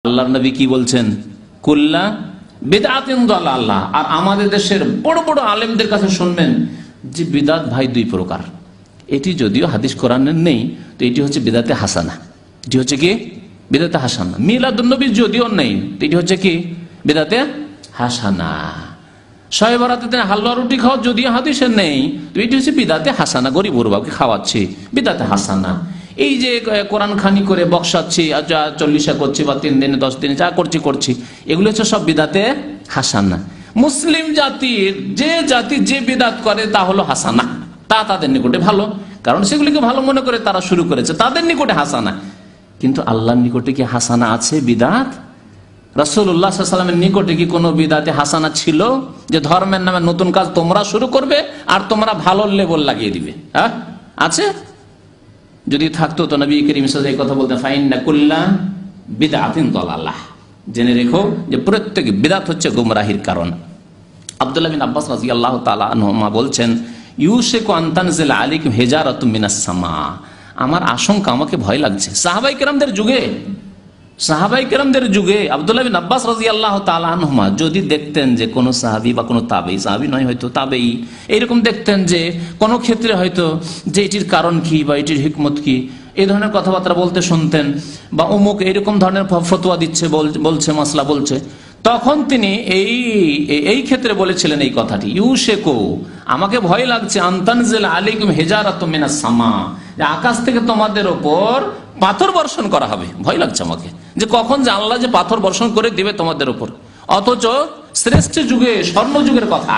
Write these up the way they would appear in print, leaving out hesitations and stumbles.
আল্লাহর নবী কি বলছেন? কুল্লা বিদআতিন দালালাহ। আর আমাদের দেশের বড় বড় আলেমদের কাছে শুনবেন যে বিদআত ভাই দুই প্রকার। এটি যদিও হাদিস কোরআনের নেই, তো এটি হচ্ছে বিদআতে হাসানা। এটি হচ্ছে কি? বিদআতে হাসানা। মিলাদুন নবী যদিও নেই, তো এটি হচ্ছে কি? বিদআতে হাসানা। শবে বরাতে হালুয়া রুটি খাওয়া যদিও হাদিসে নেই, তো এটি হচ্ছে বিদআতে হাসানা। গরিব গরিবকে খাওয়াচ্ছি, বিদআতে হাসানা। এই যে কোরআন খানি করে বক্সাচ্ছি, 40 করছি বা 3 দিনে 10 দিনে যা করছি, এগুলো হচ্ছে সব বিদআতে হাসানা। মুসলিম জাতির যে জাতি যে বিদআত করে তা হলো হাসানা, তা তাদের নিকটে ভালো, কারণ সেগুলিকে ভালো মনে করে তারা শুরু করেছে, তাদের নিকটে হাসানা। কিন্তু আল্লাহর নিকটে কি হাসানা আছে বিদআত? রাসূলুল্লাহ সাল্লাল্লাহু আলাইহি ওয়াসাল্লামের নিকটে কি কোনো বিদআতে হাসানা ছিল যে ধর্মের নামে নতুন কাজ তোমরা শুরু করবে আর তোমরা ভালো লেবেল লাগিয়ে দিবে? হ্যাঁ, আছে? যদি থাকতো তো নবী করিম সাল্লাল্লাহু আলাইহি ওয়াসাল্লাম এই কথা বলতেন, ফাইন্না কুল্লা বিদআতিন দালালাহ। জেনে রেখো যে প্রত্যেক বিদআত হচ্ছে গুমরাহির কারণ। আব্দুল্লাহ বিন আব্বাস রাদিয়াল্লাহু তাআলা আনহুমা বলছেন, ইউশিকু আন তানজিলা আলাইকুম হিজারাতুম মিনাস সামা। আমার আশঙ্কা, আমাকে ভয় লাগছে। সাহাবায়ে কেরামদের যুগে আব্দুল্লাহ বিন আব্বাস রাদিয়াল্লাহু তাআলা আনহুমা যদি দেখতেন যে কোন সাহাবী বা কোন তাবেঈ, সাহাবী নয় হয়তো তাবেঈ, এইরকম দেখতেন যে কোন ক্ষেত্রে হয়তো যে এটির কারণ কি বা এটির হিকমত কি, এই ধরনের কথাবার্তা বলতে শুনতেন, বা অমুক এরকম ধরনের ফতোয়া দিচ্ছে, বলছে মাসলা বলছে, তখন তিনি এই ক্ষেত্রে বলেছিলেন এই কথাটি, ইউশিকু, আমাকে ভয় লাগছে, আন তানজিলা আলাইকুম হিজারাতুম মিনাস সামা, যে আকাশ থেকে তোমাদের উপর পাথর বর্ষণ করা হবে। ভয় লাগছে আমাকে যে কখন যে আল্লাহ যে পাথর বর্ষণ করে দিবে তোমাদের উপর। অথচ শ্রেষ্ঠ যুগে, স্বর্ণ যুগের কথা,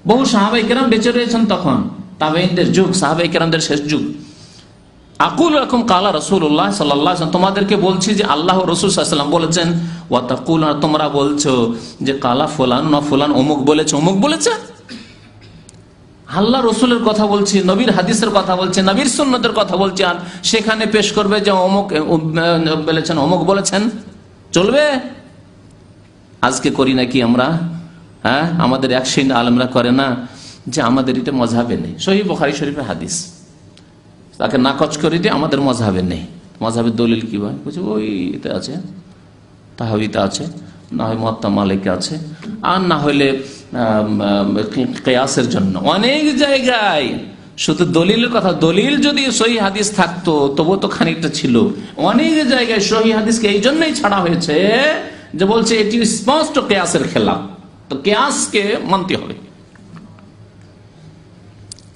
বহু সাহাবায়ে কেরাম বেঁচে রয়েছেন তখন, তাবেঈনদের যুগ, সাহাবায়ে কেরামদের শেষ যুগ। আকুল লাকুম কালা রাসূলুল্লাহ সাল্লাল্লাহু আলাইহি ওয়াসাল্লাম, তোমাদেরকে বলছি যে আল্লাহ রাসূল সাল্লাল্লাহু আলাইহি ওয়াসাল্লাম বলেছেন, ওয়া তাকুলুনা, তোমরা বলছো যে কালা ফুলান না ফুলান অমুক বলেছে। আল্লাহ রসুলের কথা বলছি, নবীর হাদিসের কথা বলছি, নবীর সুন্নতের কথা বলছি, আর সেখানে পেশ করবে যে অমুক বলেছেন, অমুক বলেছেন, চলবে? আজকে করি নাকি আমরা? হ্যাঁ, আমাদের এক শ্রেণী আলেমরা করে না যে আমাদের এটা মযহাবে নেই, সহিহ বুখারী শরীফের হাদিস, তাকে নাকচ করে দিয়ে আমাদের মযহাবে নেই। মযহাবের দলিল কি ভাই? বলছে ওই এতে আছে, তাহাবিতে আছে, না হয় মুয়াত্তা মালিকে আছে, আর না হইলে কিয়াসের জন্য অনেক জায়গায় শুধু দলিলের কথা। দলিল যদি সহিহ হাদিস থাকতো তবু তো খানিকটা ছিল। অনেক জায়গায় সহিহ হাদিসকে এই জন্যই ছাড়া হয়েছে যে বলছে এটি স্পষ্ট কিয়াসের খেলাফ, তো কিয়াসকে মানতে হবে।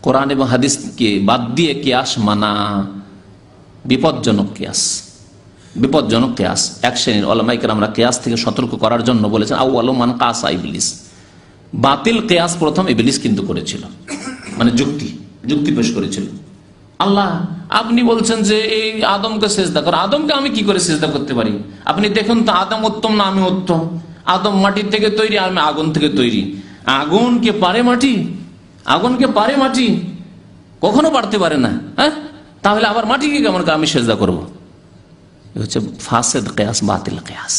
কোরআন এবং হাদিসকে বাদ দিয়ে কিয়াস মানা বিপজ্জনক কিয়াস। এক শ্রেণীর উলামায়ে কেরামরা কিয়াস থেকে সতর্ক করার জন্য বলেছেন, আউয়ালু মান কাসা ইবলিস, বাতিল কিয়াস প্রথম ইবলিস কিন্তু করেছিল, মানে যুক্তি পেশ করেছিল। আল্লাহ, আপনি বলছেন যে এই আদমকে সিজদা করো, আদমকে আমি কি করে সিজদা করতে পারি? আপনি দেখুন তো, আদম উত্তম না আমি উত্তম? আদম মাটির থেকে তৈরি, আমি আগুন থেকে তৈরি। আগুনকে পারে মাটি? কখনো পারতে পারে না। হ্যাঁ, তাহলে আবার মাটিকে কেমন আমি সিজদা করব? হচ্ছে ফাসেদ কিয়াস, বাতিল কিয়াস।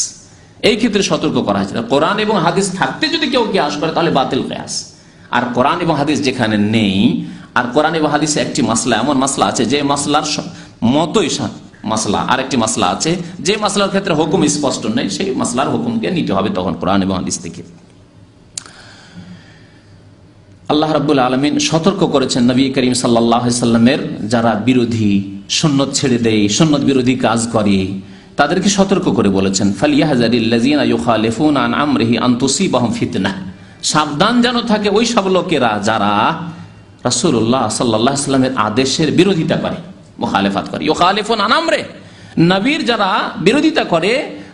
এই ক্ষেত্রে সতর্ক করা হয়েছে। কোরআন এবং হাদিস থাকতে যদি কেউ কিয়াস করে তাহলে বাতিল কিয়াস। আর কোরআন এবং হাদিস যেখানে নেই, আর কোরআন এবং হাদিসে একটি মাসলা, এমন মাসলা আছে যে মাসলার মতোই মাসলা, আর একটি মাসলা আছে যে মাসলার ক্ষেত্রে হুকুম স্পষ্ট নেই, সেই মাসলার হুকুমকে নিতে হবে তখন কোরআন এবং হাদিস থেকে। আল্লাহ রাব্বুল আলামিন সতর্ক করেছেন নবী করিম সাল্লাল্লাহু আলাইহি সাল্লামের যারা বিরোধী, সুন্নত ছেড়ে দেয়, সুন্নত বিরোধী কাজ করে, তাদেরকে সতর্ক করে বলেছেন, ফালিয়াহযারিল্লাযীনা ইউখালিফুনা আন আমরিহি আন তুসিবাহুম ফিতনাহ, সাবধান যেন থাকে ওই সব লোকেরা যারা রাসূলুল্লাহ সাল্লাল্লাহু আলাইহি সাল্লামের আদেশের বিরোধিতা করে, মুখালেফাত করে। ইউখালিফুন আন আমরে, নবীর যারা বিরোধিতা করে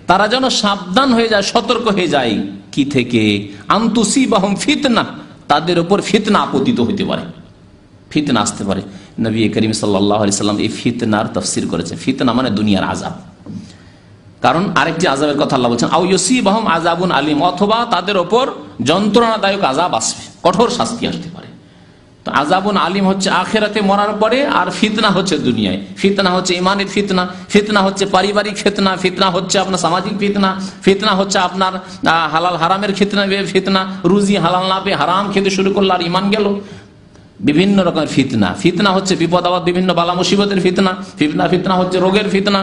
তারা যেন সাবধান হয়ে যায়, সতর্ক হয়ে যায়। কি থেকে? আন তুসিবাহুম ফিতনাহ, তাদের উপর ফিতনা আপতিত হতে পারে, ফিতনা আসতে পারে। নবী করিম সাল্লাল্লাহু আলাইহি সাল্লাম এই ফিতনার তাফসীর করেছেন। ফিতনা মানে দুনিয়ার আযাব, কারণ আরেকটি আযাবের কথা আল্লাহ বলছেন, আও ইউসিবাহুম আযাবুন আলীম, অথবা তাদের উপর যন্ত্রণাদায়ক আযাব আসবে, কঠোর শাস্তি আসতে পারে। তো আযাবুন আলীম হচ্ছে আখিরাতে মরার পরে, আর ফিতনা হচ্ছে দুনিয়ায়। ফিতনা হচ্ছে ইমানের ফিতনা, ফিতনা হচ্ছে পারিবারিক ফিতনা, ফিতনা হচ্ছে আপনার সামাজিক ফিতনা, ফিতনা হচ্ছে আপনার হালাল হারামের ফিতনা, রুজি হালাল না পেয়ে হারাম খেতে শুরু করলো আর ইমান গেল। বিভিন্ন রকমের ফিতনা হচ্ছে বিপদ আপদ, বিভিন্ন বালা মুসিবতের ফিতনা হচ্ছে রোগের ফিতনা,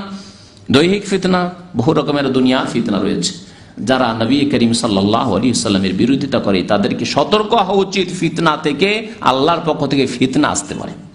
দৈহিক ফিতনা, বহু রকমের দুনিয়া ফিতনা রয়েছে। যারা নবী করিম সাল্লাল্লাহু আলাইহি ওয়াসাল্লামের বিরোধিতা করে তাদেরকে সতর্ক হওয়া উচিত, ফিতনা থেকে, আল্লাহর পক্ষ থেকে ফিতনা আসতে পারে।